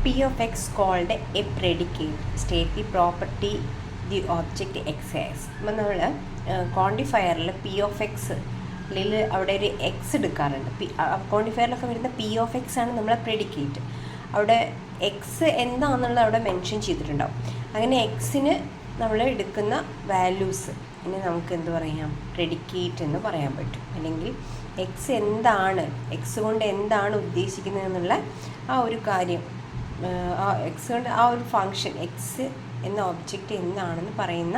P of x called a predicate. State the property the object x has. അപ്പം നമ്മൾ ക്വാണ്ടിഫയറിൽ P of x അല്ലെങ്കിൽ അവിടെ ഒരു X എടുക്കാറുണ്ട്. ക്വാണ്ടിഫയറിലൊക്കെ വരുന്ന പി ഓഫ് എക്സ് ആണ് നമ്മളെ പ്രെഡിക്കേറ്റ്. അവിടെ എക്സ് എന്താണെന്നുള്ളത് അവിടെ മെൻഷൻ ചെയ്തിട്ടുണ്ടാവും. അങ്ങനെ എക്സിന് നമ്മൾ എടുക്കുന്ന വാല്യൂസ് ഇനി നമുക്ക് എന്ത് പറയാം, പ്രെഡിക്കേറ്റ് എന്ന് പറയാൻ പറ്റും. അല്ലെങ്കിൽ എക്സ് എന്താണ്, എക്സ് കൊണ്ട് എന്താണ് ഉദ്ദേശിക്കുന്നത് എന്നുള്ള ആ ഒരു കാര്യം, ആ എക്സ് കൊണ്ട് ആ ഒരു ഫങ്ഷൻ, എക്സ് എന്ന ഒബ്ജക്റ്റ് എന്താണെന്ന് പറയുന്ന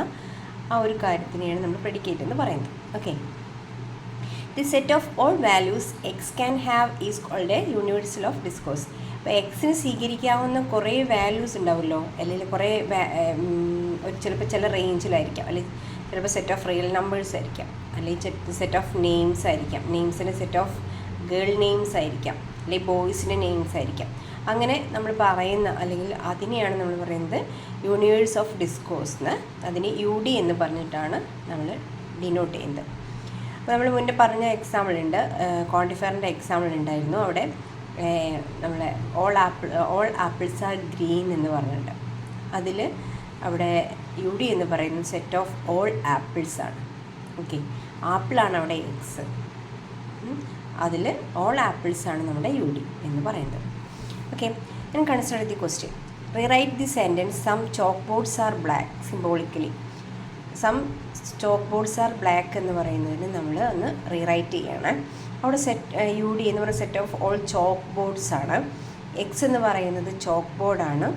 ആ ഒരു കാര്യത്തിനെയാണ് നമ്മൾ പ്രെഡിക്കേറ്റ് എന്ന് പറയുന്നത്. Okay, the set of all values x can have is called a universal of discourse. അപ്പോൾ എക്സിന് സ്വീകരിക്കാവുന്ന കുറേ വാല്യൂസ് ഉണ്ടാവുമല്ലോ, അല്ലെങ്കിൽ കുറേ ചിലപ്പോൾ ചില റേഞ്ചിലായിരിക്കാം, അല്ലെങ്കിൽ ചിലപ്പോൾ സെറ്റ് ഓഫ് റിയൽ നമ്പേഴ്സ് ആയിരിക്കാം, അല്ലെങ്കിൽ സെറ്റ് ഓഫ് നെയിംസ് ആയിരിക്കാം, നെയിംസിന് സെറ്റ് ഓഫ് ഗേൾ നെയിംസ് ആയിരിക്കാം, അല്ലെങ്കിൽ ബോയ്സിൻ്റെ നെയിംസ് ആയിരിക്കാം. അങ്ങനെ നമ്മൾ പറയുന്ന, അല്ലെങ്കിൽ അതിനെയാണ് നമ്മൾ പറയുന്നത് യൂണിവേഴ്സ് ഓഫ് ഡിസ്കോഴ്സ് എന്ന്. അതിന് യു ഡി എന്ന് പറഞ്ഞിട്ടാണ് നമ്മൾ ഡിനോട്ട് ചെയ്യുന്നത്. അപ്പോൾ നമ്മൾ മുന്നേ പറഞ്ഞ എക്സാമ്പിൾ ഉണ്ട്, ക്വാണ്ടിഫയറിൻ്റെ എക്സാമ്പിൾ ഉണ്ടായിരുന്നു. അവിടെ നമ്മളെ ഓൾ ആപ്പിൾസ് ആർ ഗ്രീൻ എന്ന് പറഞ്ഞിട്ടുണ്ട്. അതിൽ അവിടെ യു ഡി എന്ന് പറയുന്നത് സെറ്റ് ഓഫ് ഓൾ ആപ്പിൾസ് ആണ്. ഓക്കെ, ആപ്പിളാണ് അവിടെ എക്സ്, അതിൽ ഓൾ ആപ്പിൾസ് ആണ് നമ്മുടെ യു ഡി എന്ന് പറയുന്നത്. ഓക്കെ, ഞാൻ consider the question. Rewrite the sentence some chalk boards are black symbolically. Some chalk boards are black എന്ന് പറയുന്നതിന് നമ്മൾ ഒന്ന് റീറൈറ്റ് ചെയ്യണം. അവിടെ യു ഡി എന്ന് പറയുന്ന set of all chalk boards ആണ്. എക്സ് എന്ന് പറയുന്നത് ചോക്ക് ബോർഡാണ്.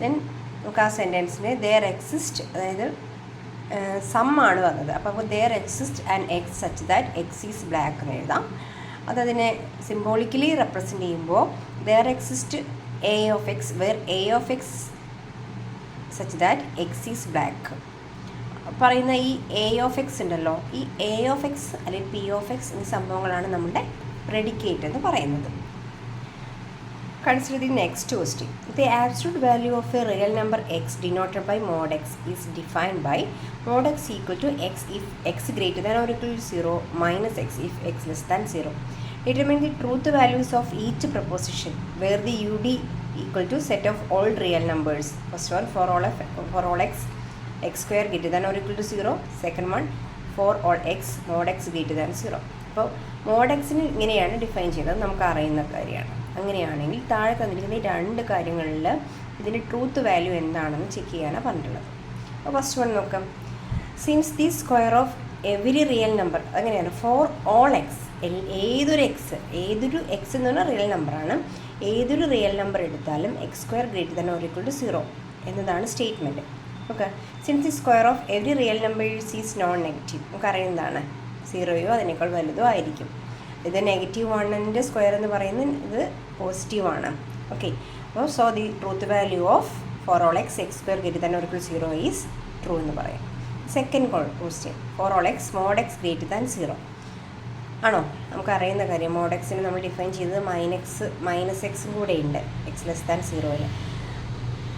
ദെൻ നമുക്ക് ആ സെൻറ്റൻസിന് ദെയർ എക്സിസ്റ്റ്, അതായത് സം ആണ് വന്നത്. അപ്പോൾ there exist and x such that x is black എന്ന് എഴുതാം. അതതിനെ സിംബോളിക്കലി റെപ്രസെൻ്റ് ചെയ്യുമ്പോൾ there exist A of x where A of x such that x is black പറയുന്ന ഈ എ ഓഫ് എക്സ് ഉണ്ടല്ലോ, ഈ എ ഓഫ് എക്സ് അല്ലെങ്കിൽ P of x എന്നീ സംഭവങ്ങളാണ് നമ്മുടെ പ്രെഡിക്കേറ്റ് എന്ന് പറയുന്നത്. Consider the next question. The absolute value of a real number x denoted by mod x is defined by mod x equal to x if x greater than or equal to 0 minus x if x less than 0. Determine the truth values of each proposition where the UD equal to set of all real numbers. First one, for all x square greater than or equal to 0. Second one, for all x mod x greater than 0. അപ്പോൾ mode എക്സിന് ഇങ്ങനെയാണ് define ചെയ്തത്, നമുക്ക് അറിയുന്ന കാര്യമാണ്. അങ്ങനെയാണെങ്കിൽ താഴെ തന്നിരിക്കുന്ന ഈ രണ്ട് കാര്യങ്ങളിൽ ഇതിൻ്റെ ട്രൂത്ത് വാല്യൂ എന്താണെന്ന് ചെക്ക് ചെയ്യാനാണ് പറഞ്ഞിട്ടുള്ളത്. അപ്പോൾ ഫസ്റ്റ് വൺ നോക്കാം. Since the square of every real number, അങ്ങനെയാണ് ഫോർ ഓൾ എക്സ്, ഏതൊരു എക്സ് എന്ന് പറഞ്ഞാൽ റിയൽ നമ്പറാണ്, ഏതൊരു റിയൽ നമ്പർ എടുത്താലും x square greater than or equal to 0 എന്നതാണ് statement. Okay, since the square of every real numbers is non negative, നമുക്കറിയുന്നതാണ് 0യോ അതിനേക്കാൾ വലുതോ ആയിരിക്കും. ഇത് -1ൻ്റെ സ്ക്വയർ എന്ന് പറയുന്നത് ഇത് പോസിറ്റീവാണ്. ഓക്കെ, അപ്പോൾ so the truth value of for all x square greater than or equal 0 is true എന്ന് പറയാം. Second question, for all x mod x greater than 0 ആണോ? നമുക്കറിയുന്ന കാര്യം, മോഡ് എക്സിന് നമ്മൾ ഡിഫൈൻ ചെയ്തത് മൈനസ് എക്സും കൂടെ ഉണ്ട് എക്സ് ലെസ് ദാൻ 0യിൽ.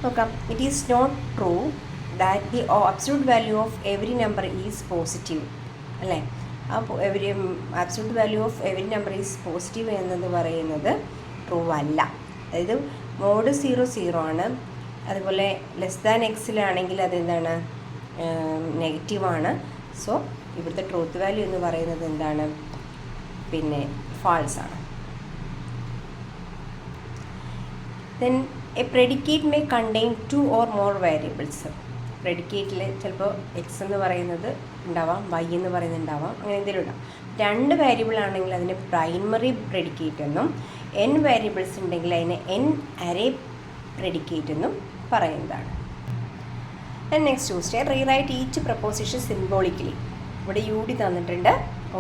നോക്കാം. It is not true that the absolute value of every number is positive, അല്ലേ? അപ്പോൾ absolute value of every number is positive എന്നത് പറയുന്നത് ട്രൂ അല്ല. അതായത് മോഡ് 0 ആണ്, അതുപോലെ ലെസ് ദാൻ എക്സിലാണെങ്കിൽ അതെന്താണ്, നെഗറ്റീവാണ്. സോ ഇവിടുത്തെ ട്രൂത്ത് വാല്യൂ എന്ന് പറയുന്നത് എന്താണ്, പിന്നെ ഫാൾസ് ആണ്. Then a predicate may contain 2 or more variables. പ്രെഡിക്കേറ്റിൽ ചിലപ്പോൾ എക്സ് എന്ന് പറയുന്നത് ഉണ്ടാവാം, വൈ എന്ന് പറയുന്നത് ഉണ്ടാവാം, അങ്ങനെ എന്തെങ്കിലും ഉണ്ടാവും. 2 വേരിയബിൾ ആണെങ്കിൽ അതിന് പ്രൈമറി പ്രെഡിക്കേറ്റ് എന്നും, n വേരിയബിൾസ് ഉണ്ടെങ്കിൽ അതിന് n അറേ പ്രെഡിക്കേറ്റ് എന്നും പറയുന്നതാണ്. Next question, rewrite each proposition symbolically. ഇവിടെ യു ഡി തന്നിട്ടുണ്ട്,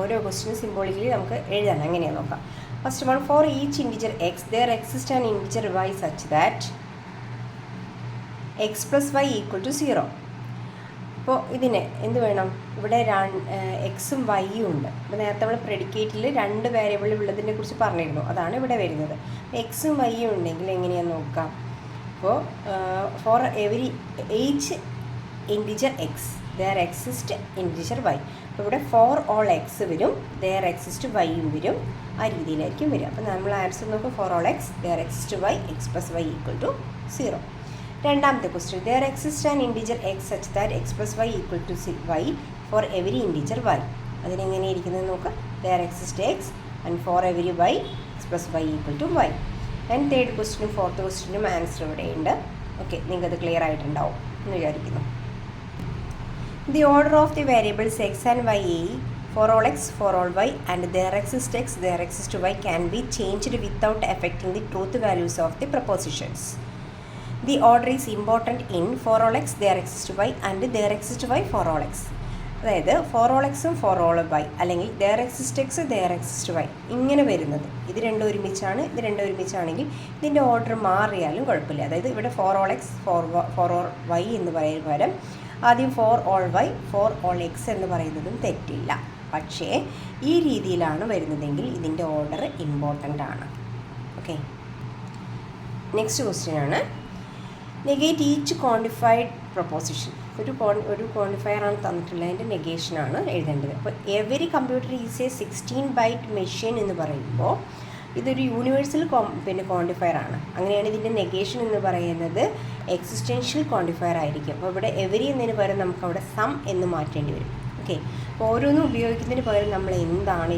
ഓരോ ക്വസ്റ്റ്യനും സിംബോളിക്കലി നമുക്ക് എഴുതാൻ. എങ്ങനെയാണ് നോക്കാം. First one, for each integer x there exist an integer y such that x plus y equal to 0. അപ്പോൾ ഇതിന് എന്ത് വേണം, ഇവിടെ എക്സും വൈയും ഉണ്ട്. അപ്പോൾ നേരത്തെ നമ്മൾ പ്രെഡിക്കേറ്റിൽ 2 വേരിയബിൾ ഉള്ളതിനെ കുറിച്ച് പറഞ്ഞിരുന്നു, അതാണ് ഇവിടെ വരുന്നത്. എക്സും വൈയും ഉണ്ടെങ്കിൽ എങ്ങനെയാണെന്ന് നോക്കാം. അപ്പോൾ for every each integer X there exist integer y. അപ്പോൾ ഇവിടെ for all x വരും, there exist y-യും വരും, ആ രീതിയിലായിരിക്കും വരിക. അപ്പോൾ നമ്മൾ ആൻസർ നോക്കും for all x there exist y x plus y equal to 0. രണ്ടാമത്തെ question there exists an integer x such that x plus y equal to y for every integer y. അതിനെങ്ങനെ ഇരിക്കുന്നത് നോക്കാം. there exists x and for every y x plus y equal to y. And third ക്വസ്റ്റ്യനും ഫോർത്ത് ക്വസ്റ്റ്യനും answer ഇവിടെയുണ്ട്. Okay, നിങ്ങൾക്കത് clear ആയിട്ടുണ്ടാവും എന്ന് വിചാരിക്കുന്നു. The order of the variables x and y for all x, for all y and there exists x, there exists y can be changed without affecting the truth values of the propositions. The order is important in for all x, there exists y and there exists y for all x. അതായത് for all xും for all y അല്ലെങ്കിൽ there exists x, there exists y ഇങ്ങനെ വരുന്നത് ഇത് രണ്ടും ഒരുമിച്ചാണ്. ഇത് രണ്ടും ഒരുമിച്ചാണെങ്കിൽ ഇതിൻ്റെ ഓർഡർ മാറിയാലും കുഴപ്പമില്ല. അതായത് ഇവിടെ for all x, for all y എന്ന് പറയുന്ന പകരം ആദ്യം for all y, for all x എന്ന് പറയുന്നതും തെറ്റില്ല. പക്ഷേ ഈ രീതിയിലാണ് വരുന്നതെങ്കിൽ ഇതിൻ്റെ ഓർഡർ ഇമ്പോർട്ടൻ്റ് ആണ്. ഓക്കെ, നെക്സ്റ്റ് ക്വസ്റ്റ്യൻ ആണ് നെഗേറ്റ് ഈച്ച് ക്വാണ്ടിഫൈഡ് പ്രൊപ്പോസിഷൻ. ഒരു ക്വാണ്ടിഫയർ ആണ് തന്നിട്ടുള്ളത്, അതിൻ്റെ നെഗേഷനാണ് എഴുതേണ്ടത്. അപ്പോൾ every computer is a 16 byte machine എന്ന് പറയുമ്പോൾ ഇതൊരു യൂണിവേഴ്സൽ ക്വാണ്ടിഫയർ ആണ്. അങ്ങനെയാണ് ഇതിൻ്റെ നെഗേഷൻ എന്ന് പറയുന്നത് എക്സിസ്റ്റൻഷ്യൽ ക്വാണ്ടിഫയർ ആയിരിക്കും. അപ്പോൾ ഇവിടെ എവരി എന്നതിന് പകരം നമുക്ക് അവിടെ സം എന്ന് മാറ്റേണ്ടി വരും. ഓക്കെ, അപ്പോൾ ഓരോന്നും ഉപയോഗിക്കുന്നതിന് പകരം നമ്മൾ എന്താണ്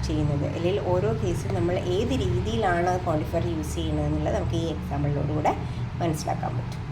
ചെയ്യുന്നത്, അല്ലെങ്കിൽ ഓരോ കേസിൽ നമ്മൾ ഏത് രീതിയിലാണ് ക്വാണ്ടിഫയർ യൂസ് ചെയ്യുന്നത് എന്നുള്ളത് നമുക്ക് ഈ എക്സാമ്പിളിലൂടെ മനസ്സിലാക്കാൻ പറ്റും.